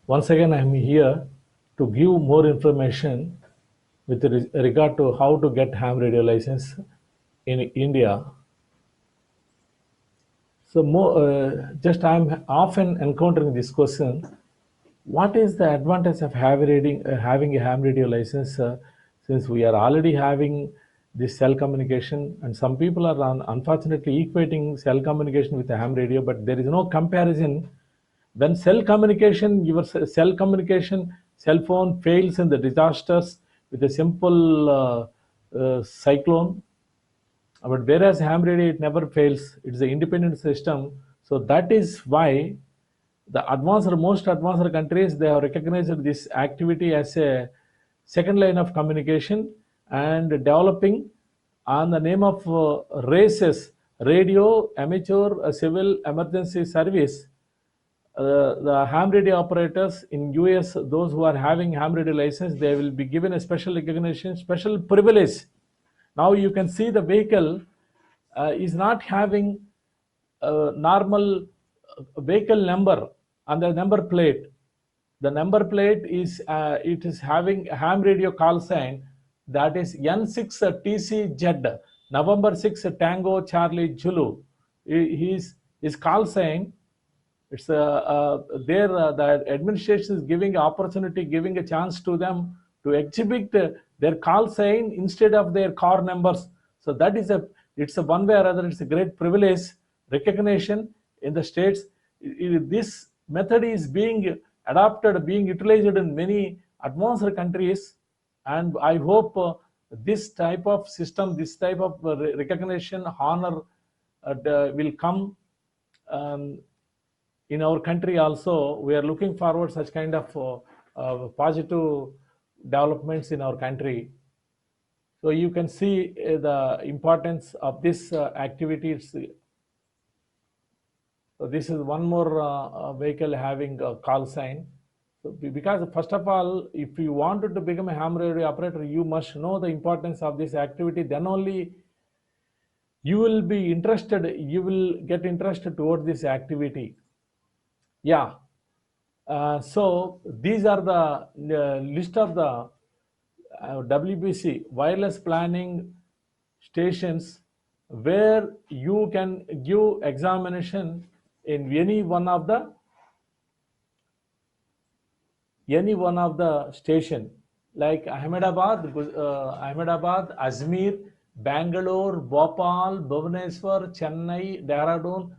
Once again, I am here to give more information with regard to how to get ham radio license in India. So, just I am often encountering this question: what is the advantage of having a ham radio license, since we are already having this cell communication, and some people are unfortunately equating cell communication with the ham radio, but there is no comparison. When cell communication, your cell communication cell phone fails in the disasters with a simple cyclone, but whereas ham radio, it never fails. It's an independent system. So that is why most advanced countries, they have recognized this activity as a second line of communication and developing on the name of races, radio amateur civil emergency service. The ham radio operators in US, those who are having ham radio license, they will be given a special recognition, special privilege. Now you can see the vehicle is not having a normal vehicle number on the number plate. The number plate is it is having a ham radio call sign, that is N6TCZ, November 6 Tango Charlie Zulu. His call sign, it's there the administration is giving opportunity, giving a chance to them to exhibit their call sign instead of their car numbers. So that is it's a one way or other, it's a great privilege recognition in the states. This method is being adopted, being utilized in many advanced countries, and I hope this type of system, this type of recognition, honor will come um, in our country also. We are looking forward such kind of positive developments in our country. So you can see the importance of this activities. So this is one more vehicle having a call sign. So because first of all, if you wanted to become a ham radio operator, you must know the importance of this activity. Then only you will be interested. You will get interested towards this activity. Yeah. So these are the list of the WBC wireless planning stations where you can give examination in any one of the station, like Ahmedabad, Ajmer, Bangalore, Bhopal, Bhubaneswar, Chennai, Dehradun,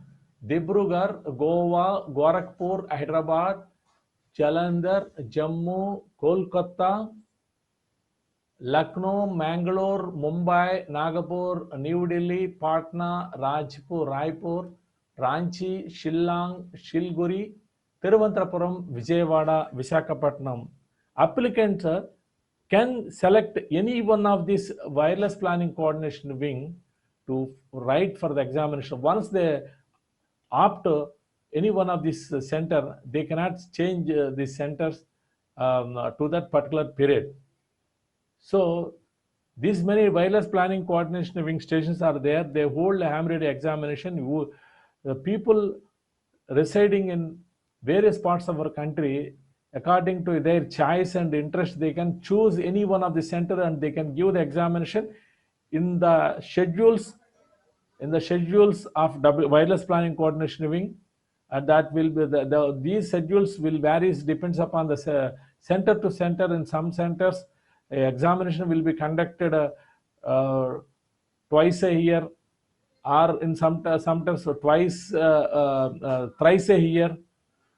Dibrugarh, Goa, Gorakhpur, Hyderabad, Jalandhar, Jammu, Kolkata, Lucknow, Mangalore, Mumbai, Nagpur, New Delhi, Patna, Raipur, Ranchi, Shillong, Shilguri, Thiruvananthapuram, Vijayawada, Visakhapatnam. Applicants can select any one of these wireless planning coordination wing to write for the examination. Once they opt any one of this center, they cannot change these centers to that particular period. So these many wireless planning coordination wing stations are there. They hold a ham radio examination. The people residing in various parts of our country, according to their choice and interest, they can choose any one of the center and they can give the examination in the schedules, of wireless planning coordination wing, and that will be these schedules will vary, depends upon the center to center. In some centers, examination will be conducted twice a year, or in sometimes twice, thrice a year,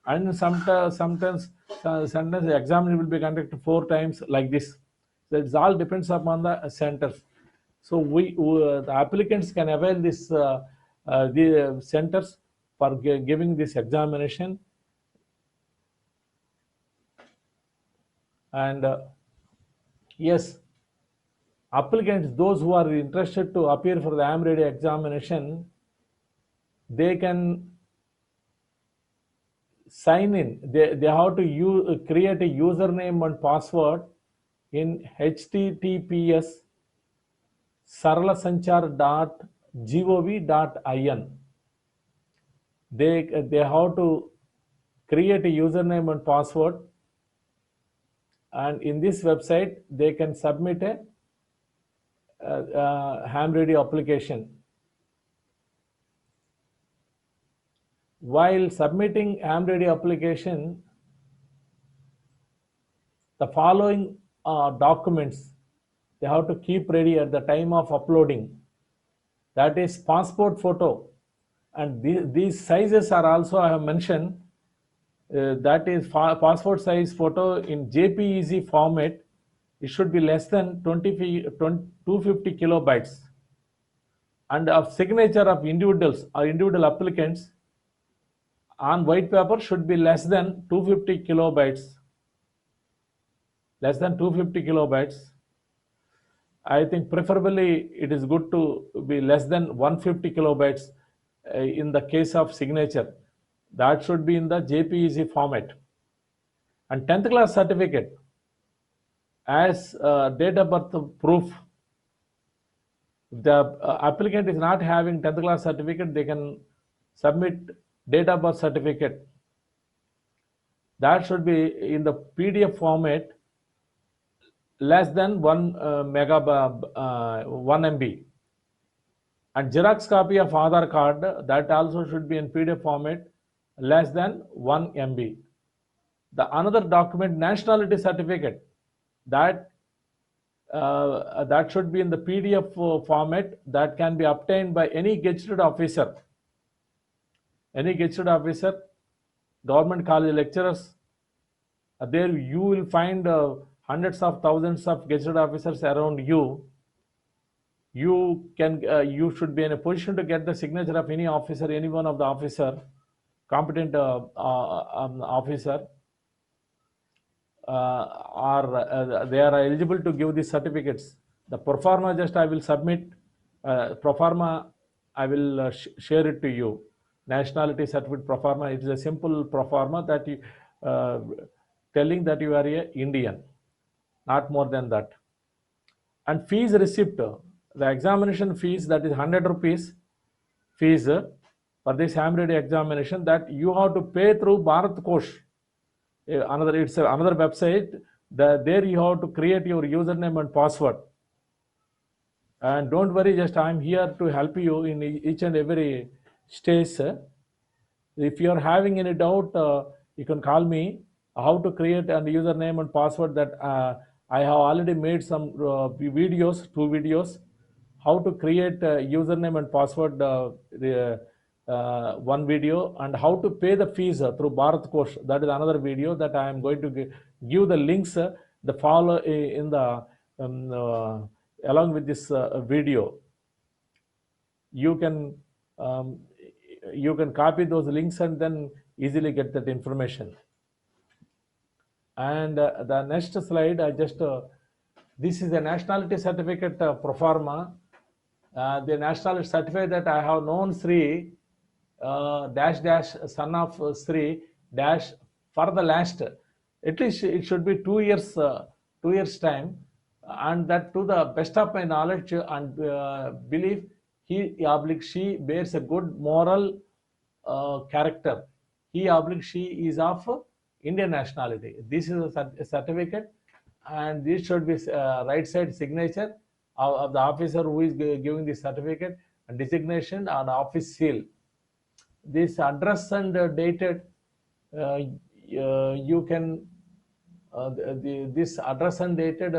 and sometimes the examination will be conducted 4 times, like this. So it all depends upon the centers. So the applicants can avail the centers for giving this examination. And yes, applicants, those who are interested to appear for the ham radio examination, they can sign in. They have to create a username and password in https saralasanchar.gov.in. They have to create a username and password, and in this website they can submit a ham radio application. While submitting ham radio application, the following documents they have to keep ready at the time of uploading. That is passport photo, and these sizes are also I have mentioned. That is passport size photo in JPEG format. It should be less than 250 kilobytes, and of signature of individuals or individual applicants on white paper should be less than 250 kilobytes. Less than 250 kilobytes. I think preferably it is good to be less than 150 kilobytes in the case of signature. That should be in the JPEG format. And 10th class certificate as date of birth proof. If the applicant is not having 10th class certificate, they can submit date of birth certificate. That should be in the PDF format less than 1 MB. And Xerox copy of Aadhaar card, that also should be in PDF format less than 1 MB. The another document, nationality certificate, that should be in the PDF format, that can be obtained by any gazetted officer. Any gazetted officer, government college lecturers. There you will find hundreds of thousands of gazetted officers around you. You should be in a position to get the signature of any officer, any one of the officer, competent officer, or they are eligible to give these certificates. The pro forma just I will submit. Pro forma I will share it to you. Nationality certificate pro forma. It is a simple pro forma that you telling that you are a Indian, not more than that. And fees receipt. The examination fees, that is 100 rupees fees for this ham radio examination, that you have to pay through Bharat Kosh. Another website. There you have to create your username and password. And don't worry, just I am here to help you in each and every stage. If you are having any doubt, you can call me. How to create a username and password, that I have already made some videos, 2 videos. How to create a username and password, one video, and how to pay the fees through Bharat Kosh. That is another video that I am going to give the links. The follow in the along with this video. You can copy those links and then easily get that information. And the next slide, I just this is the nationality certificate pro forma. The nationality certificate that I have known Sri son of Sri for the last, at least it should be 2 years, 2 years time, and that to the best of my knowledge and belief, she bears a good moral character. She is of Indian nationality. This is a certificate, and this should be right side signature of the officer who is giving the certificate, and designation and office seal. This address and dated, you can this address and dated,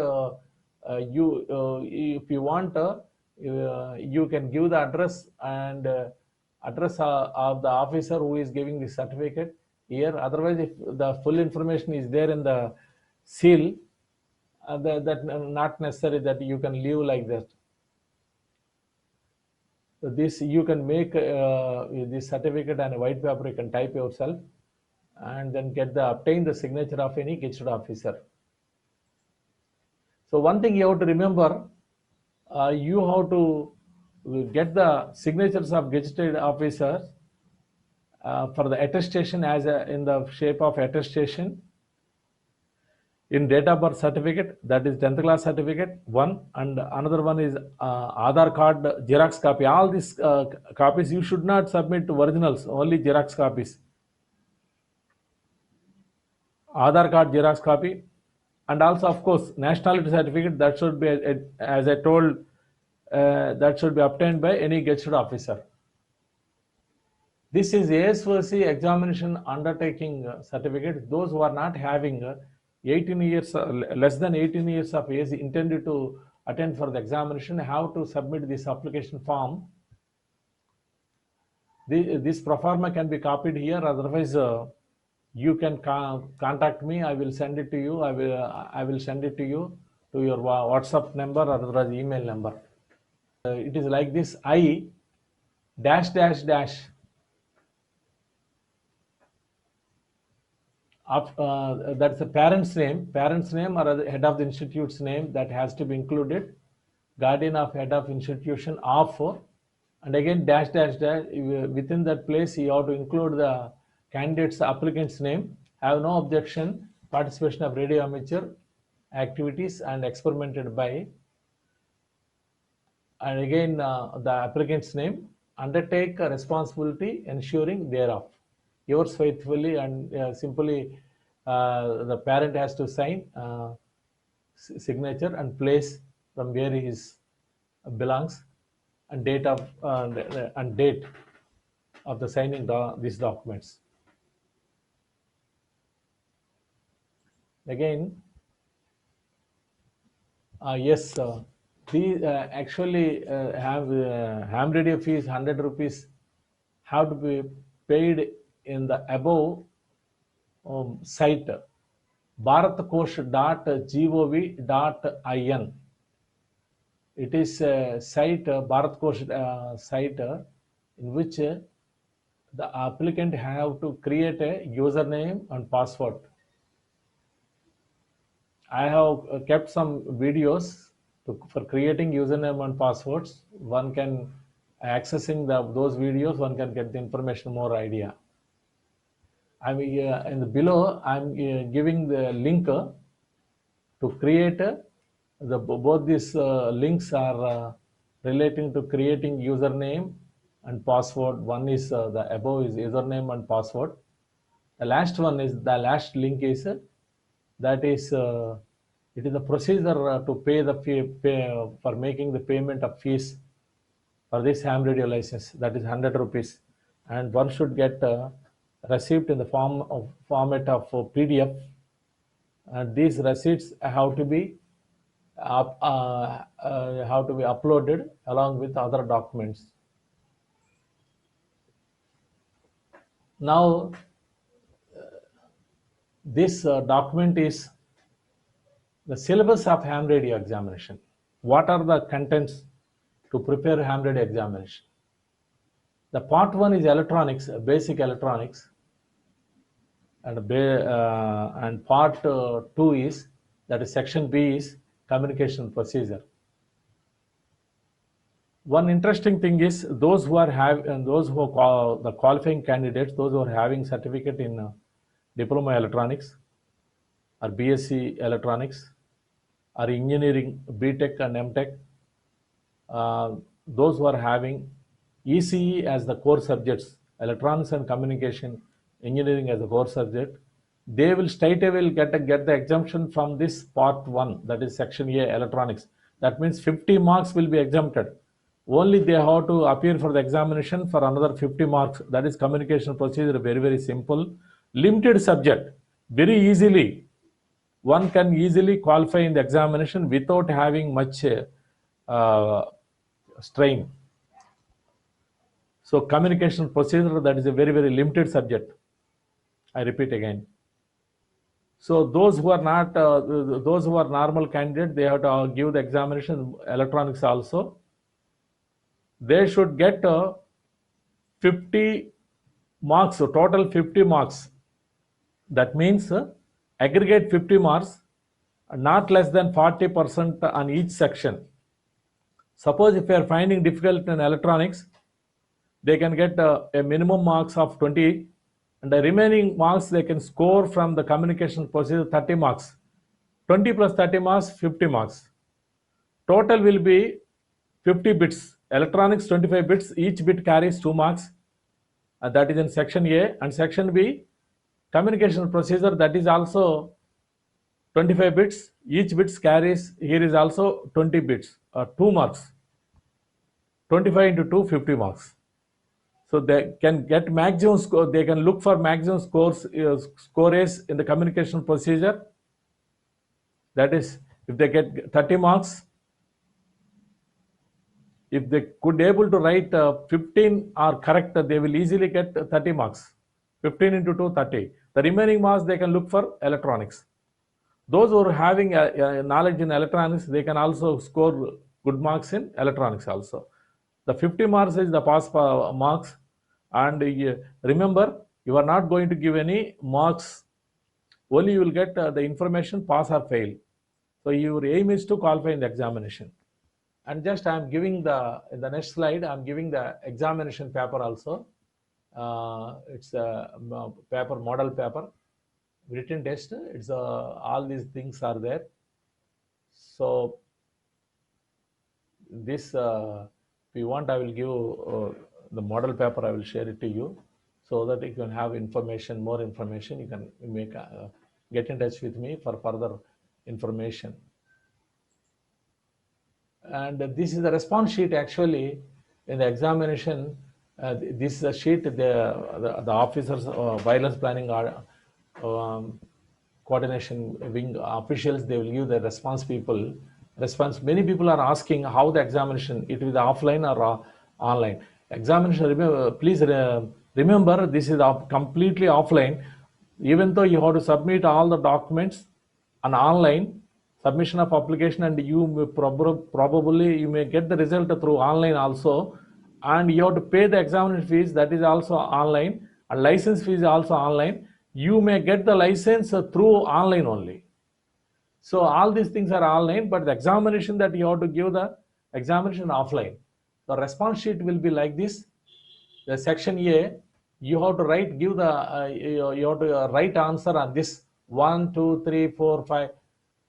if you want, you can give the address and address of the officer who is giving the certificate here. Otherwise, if the full information is there in the seal, that not necessary that you can leave like that. So this you can make this certificate and a white paper, you can type yourself and then obtain the signature of any gazetted officer. So one thing you have to remember, you have to get the signatures of gazetted officers for the attestation as in the shape of attestation. In date of birth certificate, that is 10th class certificate, one, and another one is Aadhaar card Xerox copy. All these copies you should not submit to originals, only Xerox copies. Aadhaar card Xerox copy, and also of course nationality certificate that should be, as I told, that should be obtained by any gazetted officer. This is ASOC examination undertaking certificate. Those who are not having 18 years, less than 18 years of age intended to attend for the examination have to submit this application form. This proforma can be copied here, otherwise you can contact me. I will send it to you. I will send it to you to your WhatsApp number or otherwise email number. It is like this: I dash dash dash that's the parent's name or the head of the institute's name that has to be included, guardian of head of institution of, and again dash dash dash. Within that place you have to include the candidate's applicant's name. Have no objection participation of radio amateur activities and experimented by, and again the applicant's name, undertake a responsibility ensuring thereof. Yours faithfully, and simply the parent has to sign signature and place from where he belongs, and date of the signing these documents. Again, yes, these actually have ham radio fees 100 rupees have to be paid in the above site bharatkosh.gov.in. It is a site, Bharatkosh site, in which the applicant have to create a username and password. I have kept some videos for creating username and passwords. One can accessing those videos, one can get the information, more idea. I'm in the below. I'm giving the link to create both these links are relating to creating username and password. One is the above is username and password. The last one is the last link is that is it is the procedure to pay the fee for making the payment of fees for this ham radio license, that is 100 rupees, and one should get receipt in the format of PDF, and these receipts have to be uploaded along with other documents. Now this document is the syllabus of ham radio examination. What are the contents to prepare ham radio examination? The part 1 is electronics, basic electronics, and part 2 is, that is section B, is communication procedure. One interesting thing is those who are the qualifying candidates, those who are having certificate in diploma electronics or BSc electronics or engineering, BTech and MTech, those who are having ECE as the core subjects, electronics and communication engineering as a core subject, they will straight away get the exemption from this part 1, that is section A, electronics. That means 50 marks will be exempted. Only they have to appear for the examination for another 50 marks. That is communication procedure, very, very simple. Limited subject, very easily. One can easily qualify in the examination without having much strain. So communication procedure, that is a very, very limited subject. I repeat again. So those who are not, those who are normal candidate, they have to give the examination electronics also. They should get 50 marks, so total 50 marks. That means aggregate 50 marks, not less than 40% on each section. Suppose if you are finding difficult in electronics, they can get a minimum marks of 20, and the remaining marks they can score from the communication procedure 30 marks. 20 plus 30 marks, 50 marks. Total will be 50 bits. Electronics 25 bits, each bit carries 2 marks. That is in section A, and section B Communication procedure, that is also 25 bits. Each bits carries, here is also 20 bits, 2 marks. 25 into 2, 50 marks. So they can get maximum score, they can look for maximum scores in the communication procedure. That is, if they get 30 marks, if they could able to write 15 are correct, they will easily get 30 marks. 15 into 2, 30. The remaining marks they can look for electronics. Those who are having knowledge in electronics, they can also score good marks in electronics also. The 50 marks is the pass marks, and remember, you are not going to give any marks. Only you will get the information pass or fail. So your aim is to qualify in the examination. And just I am giving in the next slide, I am giving the examination paper also. It's a paper, model paper, written test. It's all these things are there. So this, if you want, I will give the model paper. I will share it to you so that you can have information, more information. You can make get in touch with me for further information. And this is the response sheet actually in the examination. This is a sheet the officers, violence planning coordination wing officials, they will give the response people response. Many people are asking how the examination, it is offline or online examination. Remember, please remember, this is completely offline. Even though you have to submit all the documents on online submission of application, and you may probably you may get the result through online also, and you have to pay the examination fees, that is also online, and license fees also online. You may get the license through online only. So all these things are online, but the examination that you have to give the examination offline. The response sheet will be like this. The section A, you have to write, give the you have to write answer on this 1, 2, 3, 4, 5,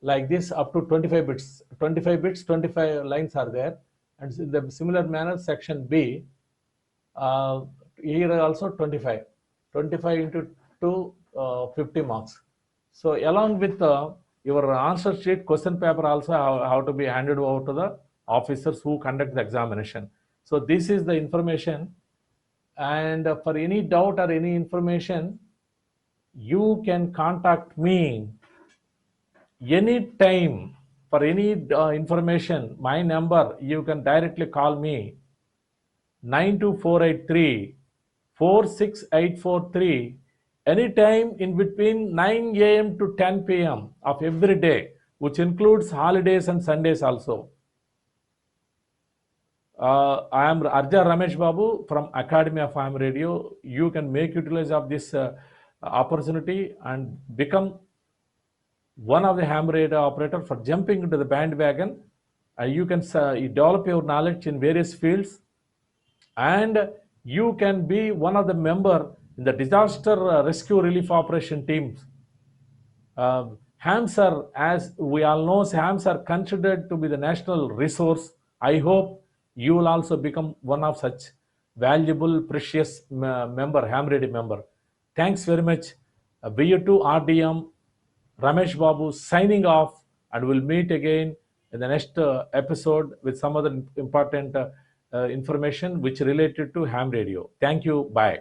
like this, up to 25 bits. 25 bits, 25 lines are there. And in the similar manner, section B, here also 25. 25 into 2, 50 marks. So along with your answer sheet, question paper also have to be handed over to the officers who conduct the examination. So this is the information. And for any doubt or any information, you can contact me anytime. For any information, my number, you can directly call me 92483 46843 anytime in between 9 a.m. to 10 p.m. of every day, which includes holidays and Sundays also. I am Arja Ramesh Babu from Academy of Ham Radio. You can make utilize of this opportunity and become one of the ham radio operator for jumping into the bandwagon. You can develop your knowledge in various fields, and you can be one of the member in the disaster rescue relief operation teams. Hams are, as we all know, hams are considered to be the national resource. I hope you will also become one of such valuable, precious member, ham radio member. Thanks very much. BU2 RDM Ramesh Babu signing off, and we'll meet again in the next episode with some other important information which related to ham radio. Thank you. Bye.